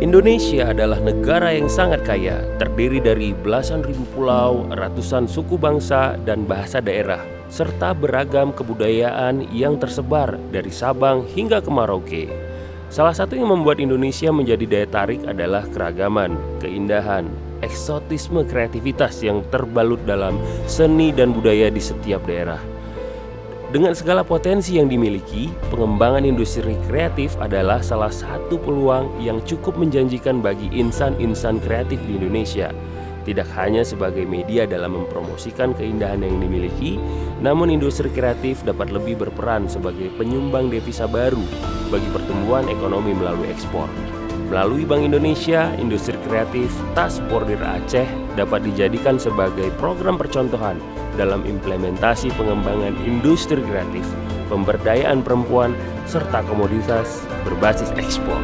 Indonesia adalah negara yang sangat kaya, terdiri dari belasan ribu pulau, ratusan suku bangsa, dan bahasa daerah, serta beragam kebudayaan yang tersebar dari Sabang hingga ke Merauke. Salah satu yang membuat Indonesia menjadi daya tarik adalah keragaman, keindahan, eksotisme kreativitas yang terbalut dalam seni dan budaya di setiap daerah. Dengan segala potensi yang dimiliki, pengembangan industri kreatif adalah salah satu peluang yang cukup menjanjikan bagi insan-insan kreatif di Indonesia. Tidak hanya sebagai media dalam mempromosikan keindahan yang dimiliki, namun industri kreatif dapat lebih berperan sebagai penyumbang devisa baru bagi pertumbuhan ekonomi melalui ekspor. Melalui Bank Indonesia, industri kreatif Tas Pordir Aceh dapat dijadikan sebagai program percontohan dalam implementasi pengembangan industri kreatif, pemberdayaan perempuan, serta komoditas berbasis ekspor.